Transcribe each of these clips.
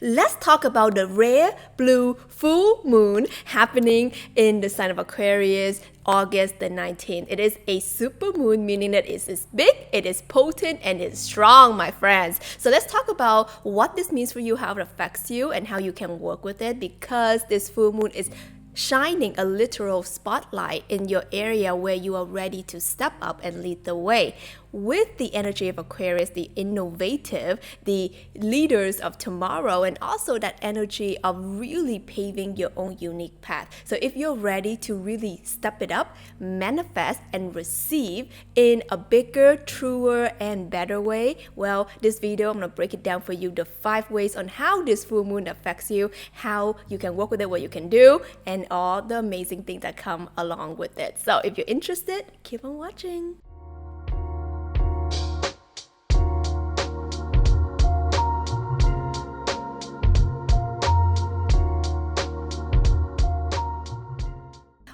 Let's talk about the rare blue full moon happening in the sign of Aquarius, August the 19th. It is a super moon, meaning that it is big, it is potent, and it's strong, my friends. So let's talk about what this means for you, how it affects you, and how you can work with it, because this full moon is shining a literal spotlight in your area where you are ready to step up and lead the way. With the energy of Aquarius, the innovative, the leaders of tomorrow, and also that energy of really paving your own unique path. So if you're ready to really step it up, manifest and receive in a bigger, truer, and better way, well, this video, I'm going to break it down for you, the 5 ways on how this full moon affects you, how you can work with it, what you can do, and all the amazing things that come along with it. So if you're interested, keep on watching.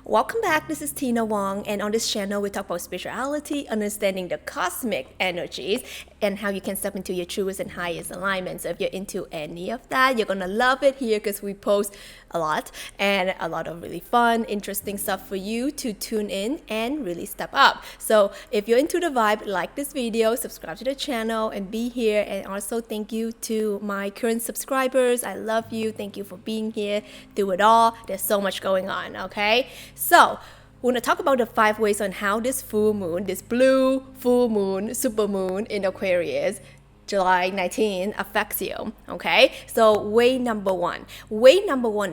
Welcome back, this is Tina Wong, and on this channel we talk about spirituality, understanding the cosmic energies, and how you can step into your truest and highest alignment. So if you're into any of that, you're gonna love it here, because we post a lot and a lot of really fun, interesting stuff for you to tune in and really step up. So if you're into the vibe, like this video, subscribe to the channel and be here. And also thank you to my current subscribers. I love you. Thank you for being here through it all. There's so much going on, okay? So we're going to talk about the 5 ways on how this full moon, this blue full moon, super moon in Aquarius, July 19 affects you, okay? So way number one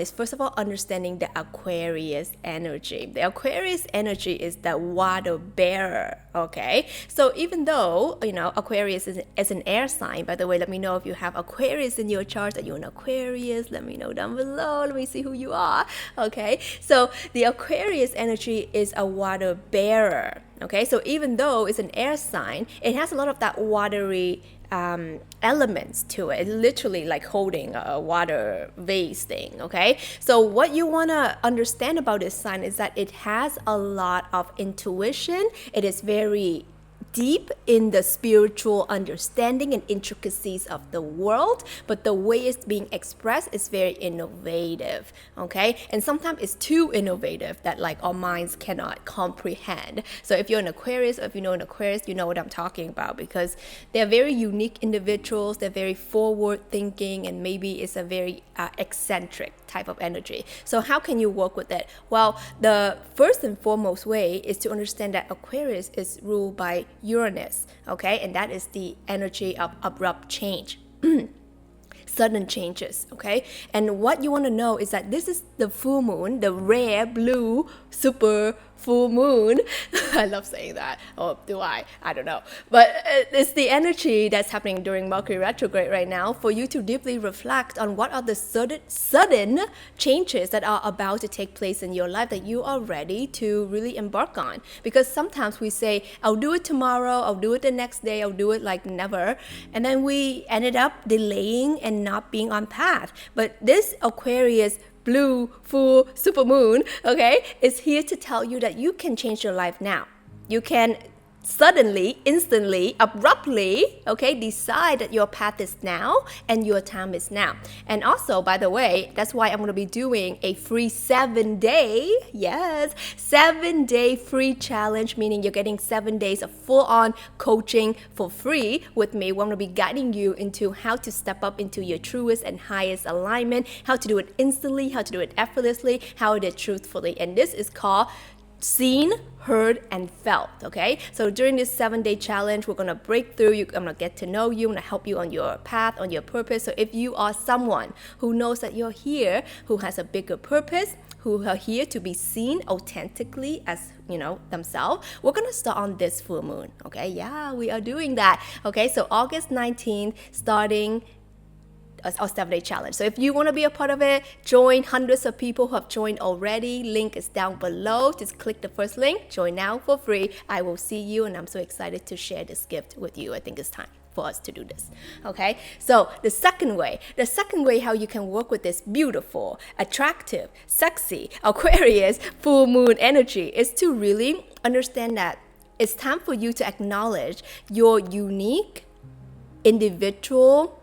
is, first of all, understanding the Aquarius energy. The Aquarius energy is the water bearer, okay? So even though, Aquarius is an air sign, by the way, let me know if you have Aquarius in your chart, that you're an Aquarius, let me know down below, let me see who you are, okay? So the Aquarius energy is a water bearer, okay? So even though it's an air sign, it has a lot of that watery elements to it, literally like holding a water vase thing, okay? So what you want to understand about this sign is that it has a lot of intuition. It is very deep in the spiritual understanding and intricacies of the world, but the way it's being expressed is very innovative, okay? And sometimes it's too innovative that like our minds cannot comprehend. So if you're an Aquarius, or if you know an Aquarius, you know what I'm talking about, because they're very unique individuals, they're very forward thinking, and maybe it's a very eccentric type of energy. So how can you work with it? Well, the first and foremost way is to understand that Aquarius is ruled by Uranus, okay? And that is the energy of abrupt change. Sudden changes, okay? And what you want to know is that this is the full moon, the rare blue super full moon. I love saying that. Or do I? I don't know. But it's the energy that's happening during Mercury retrograde right now for you to deeply reflect on what are the sudden changes that are about to take place in your life that you are ready to really embark on. Because sometimes we say, I'll do it tomorrow, I'll do it the next day, I'll do it like never. And then we ended up delaying and not being on path. But this Aquarius blue full super moon, okay, is here to tell you that you can change your life now. You can suddenly, instantly, abruptly, okay, decide that your path is now and your time is now. And also, by the way, that's why I'm going to be doing a free 7-day, yes, 7-day free challenge, meaning you're getting 7 days of full-on coaching for free with me. We're going to be guiding you into how to step up into your truest and highest alignment, how to do it instantly, how to do it effortlessly, how to do it truthfully. And this is called Seen, Heard, and Felt, okay? So during this 7-day challenge, we're gonna break through. I'm gonna get to know you. I'm gonna help you on your path, on your purpose. So if you are someone who knows that you're here, who has a bigger purpose, who are here to be seen authentically as, themselves, we're gonna start on this full moon, okay? Yeah, we are doing that, okay? So August 19th, starting our 7-day challenge. So if you want to be a part of it, join. Hundreds of people who have joined already. Link is down below. Just click the first link. Join now for free. I will see you, and I'm so excited to share this gift with you. I think it's time for us to do this, okay? So the second way how you can work with this beautiful, attractive, sexy Aquarius full moon energy is to really understand that it's time for you to acknowledge your unique individual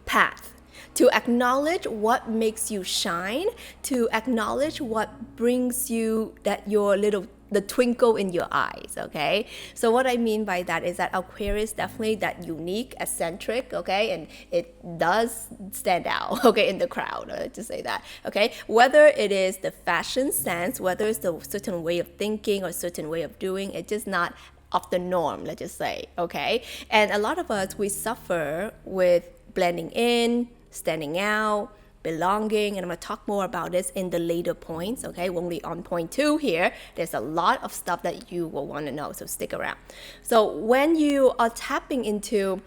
path, to acknowledge what makes you shine, to acknowledge what brings you the twinkle in your eyes, okay? So what I mean by that is that Aquarius definitely that unique, eccentric, okay? And it does stand out, okay, in the crowd, to say that, okay? Whether it is the fashion sense, whether it's the certain way of thinking or certain way of doing, it's just not of the norm, let's just say, okay? And a lot of us, we suffer with blending in, standing out, belonging, and I'm going to talk more about this in the later points, okay? When we on point 2 here, there's a lot of stuff that you will want to know, so stick around. So when you are tapping into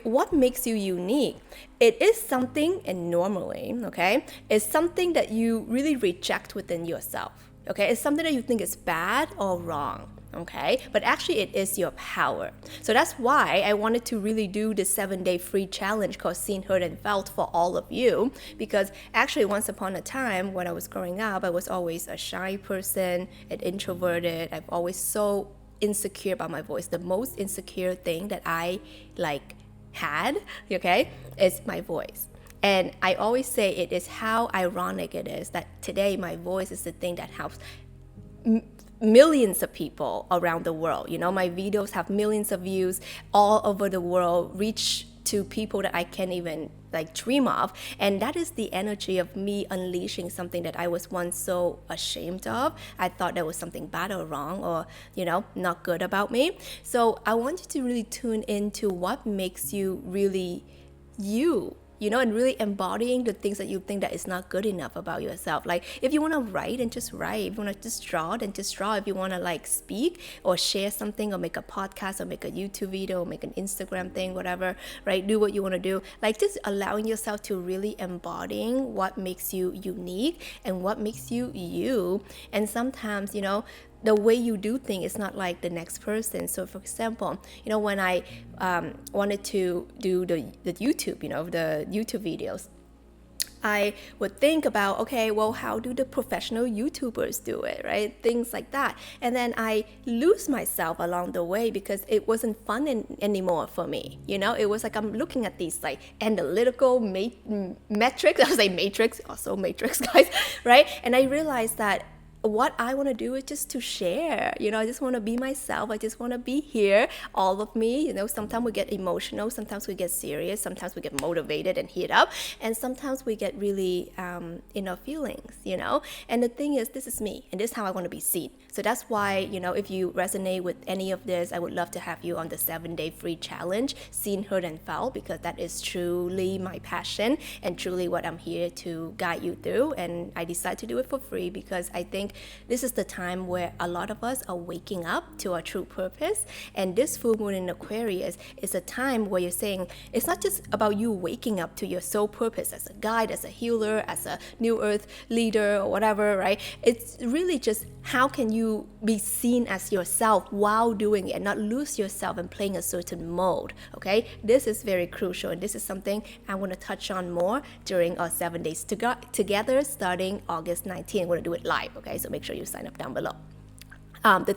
what makes you unique, it is something, and normally, okay, it's something that you really reject within yourself, okay? It's something that you think is bad or wrong. Okay, but actually it is your power. So that's why I wanted to really do this 7-day free challenge called Seen, Heard, and Felt for all of you, because actually once upon a time when I was growing up, I was always a shy person, an introverted. I've always so insecure about my voice. The most insecure thing that I had, okay, is my voice. And I always say it is how ironic it is that today my voice is the thing that helps millions of people around the world. You know, my videos have millions of views all over the world, reach to people that I can't even dream of. And that is the energy of me unleashing something that I was once so ashamed of. I thought there was something bad or wrong or, not good about me. So I want you to really tune into what makes you really you. And really embodying the things that you think that is not good enough about yourself. Like if you want to write, then just write. If you want to just draw, then just draw. If you want to speak or share something or make a podcast or make a YouTube video or make an Instagram thing, whatever, right? Do what you want to do. Just allowing yourself to really embodying what makes you unique and what makes you you. And sometimes, the way you do things is not like the next person. So for example, when I wanted to do the YouTube, the YouTube videos, I would think about, okay, well, how do the professional YouTubers do it, right? Things like that. And then I lose myself along the way because it wasn't fun anymore for me. It was like I'm looking at these analytical metrics. I was like matrix, also matrix, guys, right? And I realized that what I want to do is just to share. I just want to be myself. I just want to be here, all of me. Sometimes we get emotional, sometimes we get serious, sometimes we get motivated and heat up, and sometimes we get really in our feelings, And the thing is, this is me, and this is how I want to be seen. So that's why, if you resonate with any of this, I would love to have you on the 7-day free challenge, Seen, Heard, and Felt, because that is truly my passion and truly what I'm here to guide you through. And I decided to do it for free because I think this is the time where a lot of us are waking up to our true purpose. And this full moon in Aquarius is a time where you're saying it's not just about you waking up to your soul purpose as a guide, as a healer, as a new earth leader or whatever, right? It's really just how can you be seen as yourself while doing it and not lose yourself and playing a certain mode, okay? This is very crucial, and this is something I want to touch on more during our 7 days together starting August 19th. We're going to do it live, okay? So make sure you sign up down below. The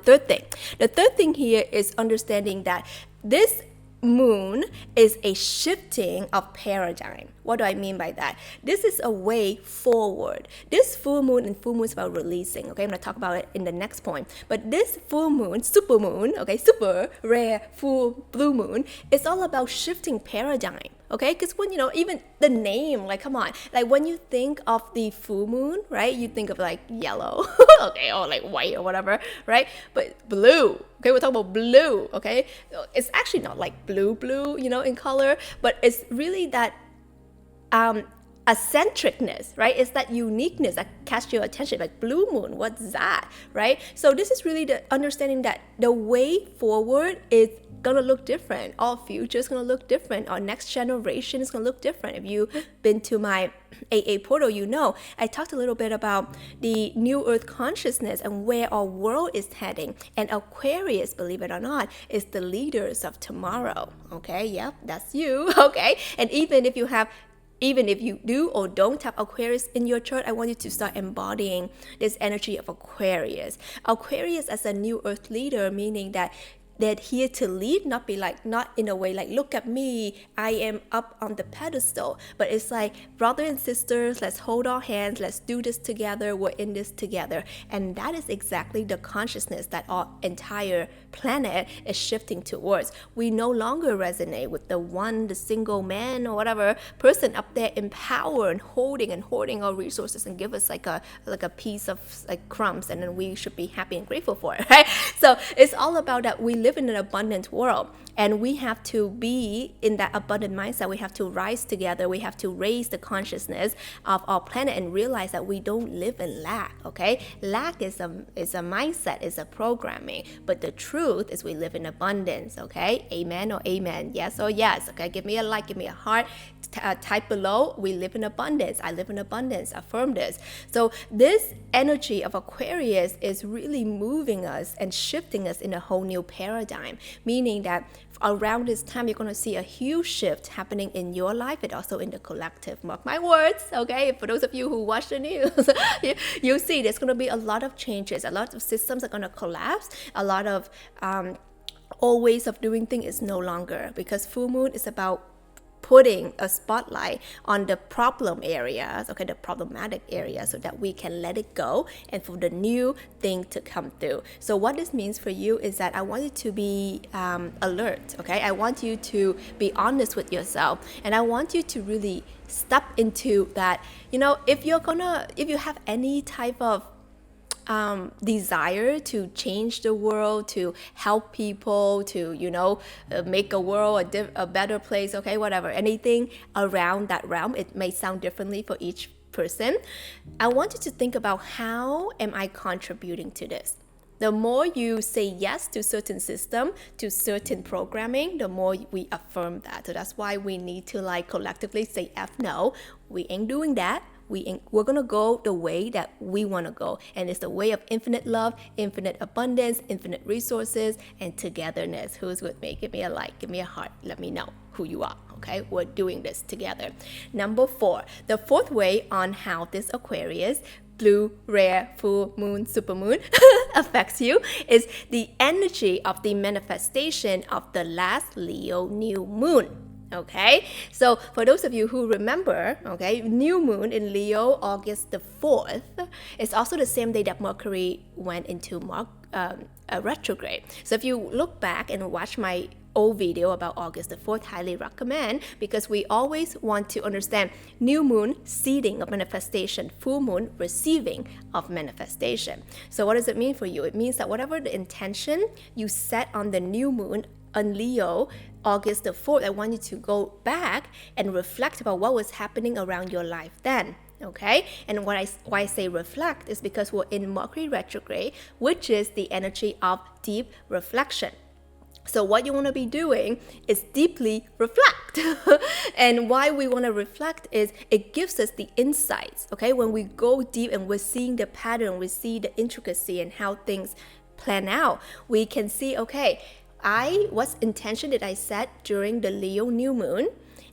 third thing here is understanding that this moon is a shifting of paradigm. What do I mean by that? This is a way forward. This full moon and full moon is about releasing. Okay, I'm going to talk about it in the next point. But this full moon, supermoon, okay, super rare full blue moon, it's all about shifting paradigm. Okay, because when even the name, come on, when you think of the full moon, right, you think of yellow, okay, or white or whatever, right? But blue, okay, we're talking about blue, okay? It's actually not blue, in color, but it's really that eccentricness, right? It's that uniqueness that catch your attention, blue moon, what's that, right? So this is really the understanding that the way forward is gonna look different. Our future is gonna look different. Our next generation is gonna look different. If you've been to my AA portal, I talked a little bit about the new earth consciousness and where our world is heading. And Aquarius, believe it or not, is the leaders of tomorrow. Okay, yep, that's you. Okay, and even if you do or don't have Aquarius in your chart, I want you to start embodying this energy of Aquarius. Aquarius as a new earth leader, meaning that they're here to lead, not be like, not in a way like, look at me, I am up on the pedestal, but it's like, brother and sisters, let's hold our hands, let's do this together, we're in this together. And that is exactly the consciousness that our entire planet is shifting towards. We no longer resonate with the single man or whatever person up there in power and hoarding our resources and give us like a piece of like crumbs, and then we should be happy and grateful for it, right? So it's all about that we live in an abundant world, and we have to be in that abundant mindset. We have to rise together. We have to raise the consciousness of our planet and realize that we don't live in lack, okay? Lack is a mindset, is a programming, but the truth is we live in abundance, okay? Amen or amen, yes or yes, okay? Give me a like, give me a heart, type below, we live in abundance, I live in abundance, affirm this. So this energy of Aquarius is really moving us and shifting us in a whole new paradigm, meaning that around this time you're going to see a huge shift happening in your life and also in the collective. Mark my words, okay? For those of you who watch the news, you'll see there's going to be a lot of changes, a lot of systems are going to collapse, a lot of old ways of doing things is no longer, because full moon is about putting a spotlight on the problem areas, okay, the problematic areas, so that we can let it go and for the new thing to come through. So what this means for you is that I want you to be alert, okay? I want you to be honest with yourself, and I want you to really step into that, if you have any type of desire to change the world, to help people, to make a world a better place, okay, whatever, anything around that realm. It may sound differently for each person. I want you to think about, how am I contributing to this? The more you say yes to certain system, to certain programming, the more we affirm that. So that's why we need to collectively say F no, we ain't doing that. We're going to go the way that we want to go. And it's the way of infinite love, infinite abundance, infinite resources, and togetherness. Who's with me? Give me a like, give me a heart. Let me know who you are, okay? We're doing this together. Number 4, the fourth way on how this Aquarius, blue, rare, full moon, supermoon affects you is the energy of the manifestation of the last Leo new moon. Okay, so for those of you who remember, okay, new moon in Leo, August the 4th, is also the same day that Mercury went into retrograde. So if you look back and watch my old video about August the 4th, highly recommend, because we always want to understand new moon, seeding of manifestation, full moon, receiving of manifestation. So what does it mean for you? It means that whatever the intention you set on the new moon on Leo, August the 4th, I want you to go back and reflect about what was happening around your life then. Okay, and why I say reflect is because we're in Mercury retrograde, which is the energy of deep reflection. So what you want to be doing is deeply reflect. And why we want to reflect is it gives us the insights, okay? When we go deep and we're seeing the pattern, we see the intricacy and how things plan out, we can see, okay, what intention did I set during the Leo new moon?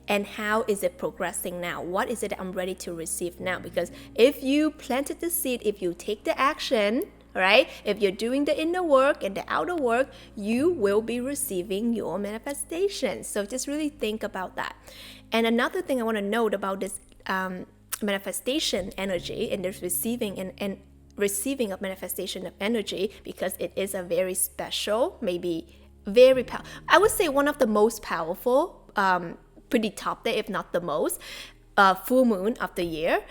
And how is it progressing now? What is it that I'm ready to receive now? Because if you planted the seed, if you take the action, right? If you're doing the inner work and the outer work, you will be receiving your manifestation. So just really think about that. And another thing I want to note about this manifestation energy and this receiving and receiving of manifestation of energy, because it is a very special, maybe very powerful, I would say one of the most powerful, pretty top there, if not the most, full moon of the year.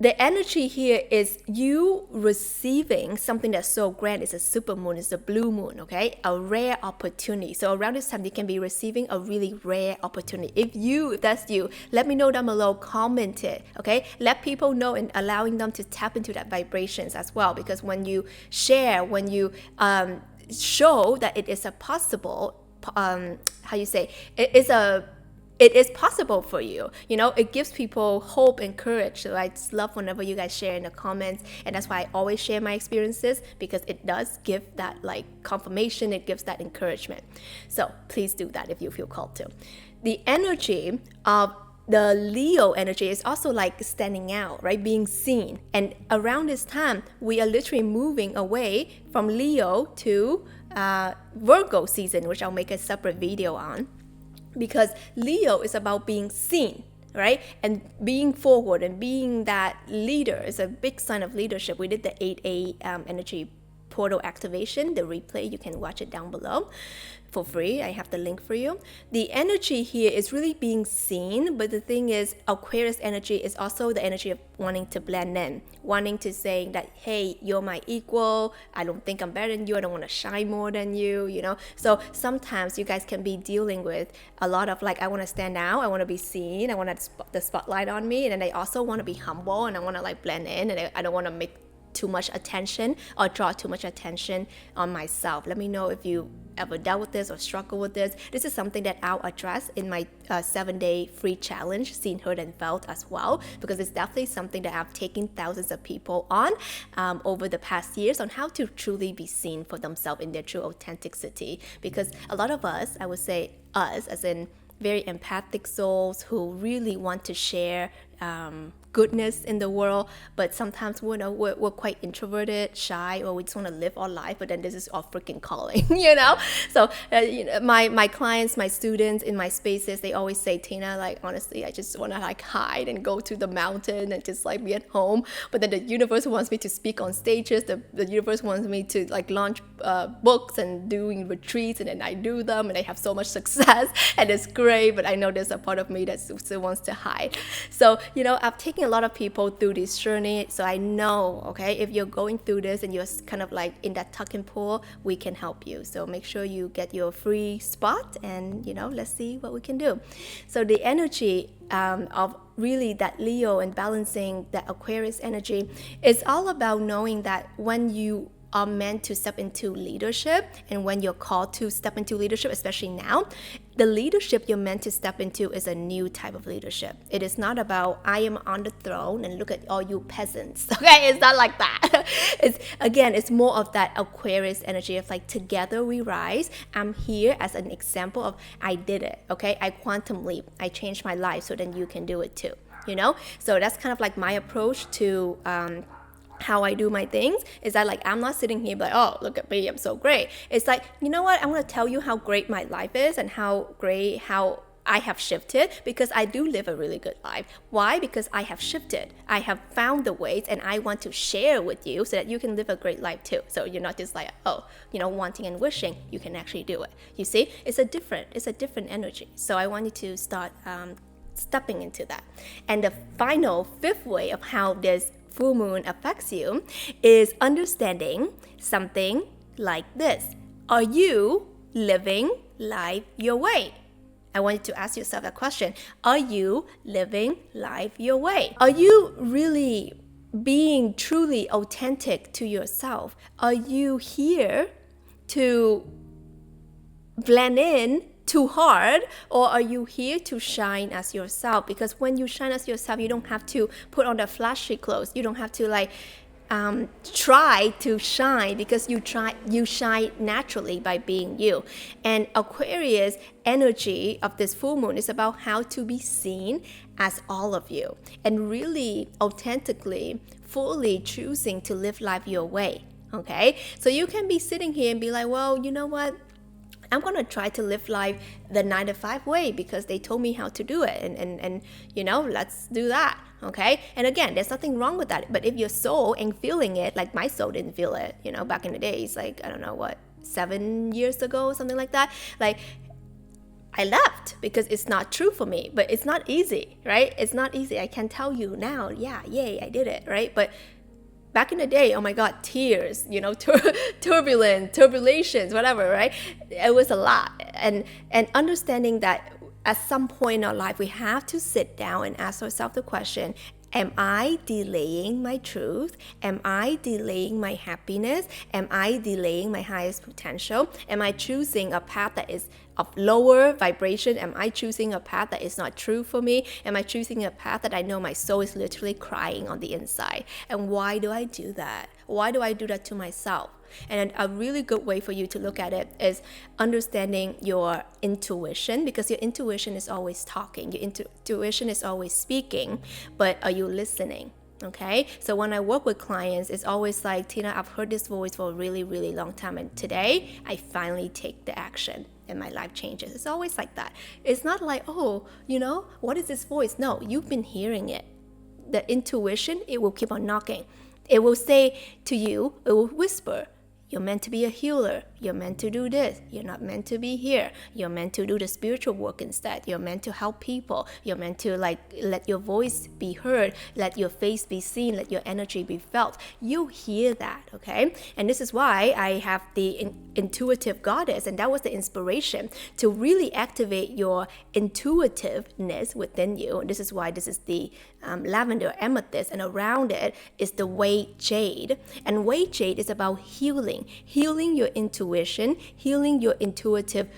The energy here is you receiving something that's so grand. It's a super moon, it's a blue moon, okay? A rare opportunity. So around this time, you can be receiving a really rare opportunity. If that's you, let me know down below, comment it, okay? Let people know, and allowing them to tap into that vibrations as well. Because when you share, when you show that it is a possible, it is possible for you. It gives people hope and courage. So I just love whenever you guys share in the comments, and that's why I always share my experiences, because it does give that confirmation, it gives that encouragement. So please do that if you feel called to. The energy of the Leo energy is also standing out, right? Being seen. And around this time, we are literally moving away from Leo to Virgo season, which I'll make a separate video on, because Leo is about being seen, right? And being forward and being that leader is a big sign of leadership. We did the 8A energy portal activation, the replay. You can watch it down below for free. I have the link for you. The energy here is really being seen, but the thing is, Aquarius energy is also the energy of wanting to blend in, wanting to say that, hey, you're my equal. I don't think I'm better than you. I don't want to shine more than you, you know? So sometimes you guys can be dealing with a lot of like, I want to stand out. I want to be seen. I want the spotlight on me. And then I also want to be humble, and I want to like blend in, and I don't want to make too much attention or draw too much attention on myself. Let me know if you ever dealt with this or struggle with this. This is something that I'll address in my 7-day free challenge, Seen, Heard, and Felt as well, because it's definitely something that I've taken thousands of people on over the past years on how to truly be seen for themselves in their true authenticity. Because a lot of us, I would say us, as in very empathic souls who really want to share goodness in the world, but sometimes we're quite introverted, shy, or we just want to live our life, but then this is our freaking calling, you know? So my clients, my students in my spaces, they always say, Tina, like, honestly, I just want to like hide and go to the mountain and just like be at home, but then the universe wants me to speak on stages, the universe wants me to like launch books and doing retreats, and then I do them and I have so much success and it's great, but I know there's a part of me that still wants to hide. So, you know, I've taken a lot of people through this journey, so I know, okay, if you're going through this and you're kind of like in that tuck and pull, we can help you. So make sure you get your free spot, and you know, let's see what we can do. So the energy of really that Leo and balancing that Aquarius energy is all about knowing that when you are meant to step into leadership, and when you're called to step into leadership, especially now, the leadership you're meant to step into is a new type of leadership. It is not about, I am on the throne and look at all you peasants. Okay, it's not like that. It's more of that Aquarius energy of like, together we rise. I'm here as an example of, I did it. Okay, I quantum leap. I changed my life, so then you can do it too. You know, so that's kind of like my approach to how I do my things. Is that like, I'm not sitting here like, oh, look at me, I'm so great. It's like, you know what, I'm going to tell you how great my life is and how I have shifted, because I do live a really good life. Why? Because I have shifted. I have found the ways, and I want to share with you so that you can live a great life too. So you're not just like, oh, you know, wanting and wishing. You can actually do it. You see, it's a different energy. So I want you to start stepping into that. And the final 5th way of how this full moon affects you is understanding something like this. Are you living life your way? I want you to ask yourself that question. Are you living life your way? Are you really being truly authentic to yourself? Are you here to blend in too hard, or are you here to shine as yourself? Because when you shine as yourself, you don't have to put on the flashy clothes. You don't have to like try to shine, because you shine naturally by being you. And Aquarius energy of this full moon is about how to be seen as all of you, and really authentically, fully choosing to live life your way. Okay, so you can be sitting here and be like, well, you know what, I'm going to try to live life the 9-to-5 way because they told me how to do it. And you know, let's do that. Okay. And again, there's nothing wrong with that. But if your soul ain't feeling it, like my soul didn't feel it, you know, back in the days, like, I don't know what, 7 years ago, something like that. Like, I left because it's not true for me. But it's not easy, right? It's not easy. I can tell you now, yeah, yay, I did it, right? But back in the day, oh my God, tears, you know, turbulations, whatever, right? It was a lot. And understanding that at some point in our life, we have to sit down and ask ourselves the question, am I delaying my truth? Am I delaying my happiness? Am I delaying my highest potential? Am I choosing a path that is of lower vibration? Am I choosing a path that is not true for me? Am I choosing a path that I know my soul is literally crying on the inside? And why do I do that? Why do I do that to myself? And a really good way for you to look at it is understanding your intuition, because your intuition is always talking. Your intuition is always speaking, but are you listening? Okay, so when I work with clients, it's always like, Tina, I've heard this voice for a really, really long time, and today I finally take the action and my life changes. It's always like that. It's not like, oh, what is this voice? No, you've been hearing it. The intuition, it will keep on knocking. It will say to you, it will whisper, you're meant to be a healer. You're meant to do this. You're not meant to be here. You're meant to do the spiritual work instead. You're meant to help people. You're meant to let your voice be heard, let your face be seen, let your energy be felt. You hear that, okay? And this is why I have the intuitive goddess, and that was the inspiration to really activate your intuitiveness within you. And this is why this is the lavender amethyst, and around it is the white jade. And white jade is about healing your intuition, healing your intuitive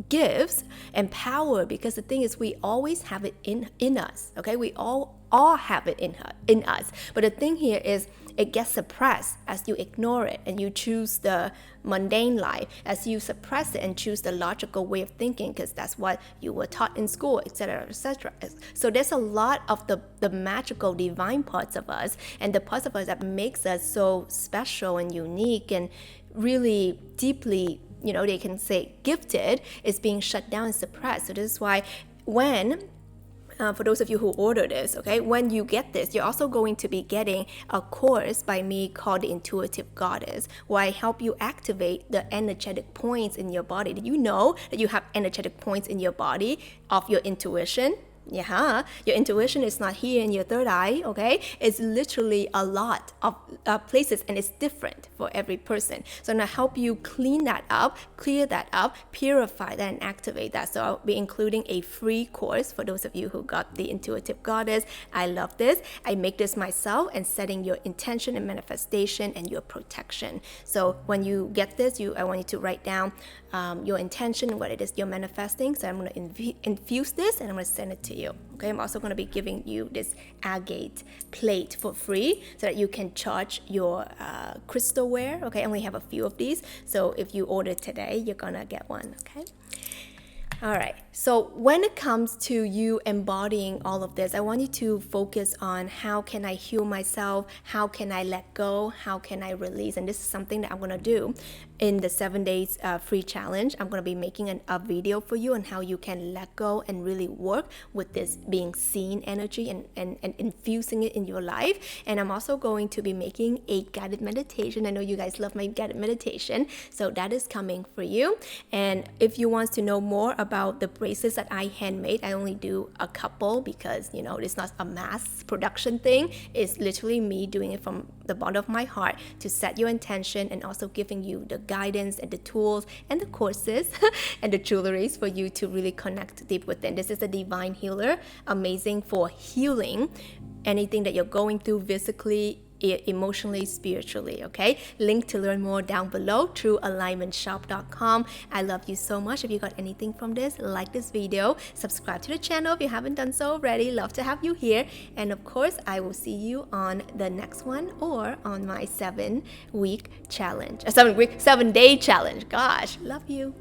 gifts and power, because the thing is, we always have it in us, okay? We all have it in us. But the thing here is, it gets suppressed as you ignore it and you choose the mundane life, as you suppress it and choose the logical way of thinking, because that's what you were taught in school, etc., etc. So there's a lot of the magical divine parts of us, and the parts of us that makes us so special and unique and really deeply, they can say gifted, is being shut down and suppressed. So this is why when for those of you who order this, okay, when you get this, you're also going to be getting a course by me called the Intuitive Goddess, where I help you activate the energetic points in your body. Did you know that you have energetic points in your body of your intuition? Yeah, your intuition is not here in your third eye, okay? It's literally a lot of places, and it's different for every person. So I'm gonna help you clean that up, clear that up, purify that, and activate that. So I'll be including a free course for those of you who got the Intuitive Goddess. I love this. I make this myself, and setting your intention and manifestation and your protection. So when you get this, I want you to write down your intention, what it is you're manifesting. So I'm going to infuse this, and I'm going to send it to you. Okay, I'm also going to be giving you this agate plate for free so that you can charge your crystalware. Okay, I only have a few of these. So if you order today, you're going to get one. Okay. All right, so when it comes to you embodying all of this, I want you to focus on how can I heal myself, how can I let go, how can I release, and this is something that I'm going to do in the 7 days free challenge. I'm going to be making a video for you on how you can let go and really work with this being seen energy and infusing it in your life. And I'm also going to be making a guided meditation. I know you guys love my guided meditation, so that is coming for you. And if you want to know more about the bracelets that I handmade, I only do a couple because it's not a mass production thing. It's literally me doing it from the bottom of my heart to set your intention, and also giving you the guidance and the tools and the courses and the jewelries for you to really connect deep within. This is a divine healer, amazing for healing anything that you're going through physically, emotionally, spiritually. Okay, link to learn more down below, truealignmentshop.com. I love you so much. If you got anything from this, like this video, subscribe to the channel if you haven't done so already. Love to have you here. And of course, I will see you on the next one, or on my 7-day challenge. Gosh, love you.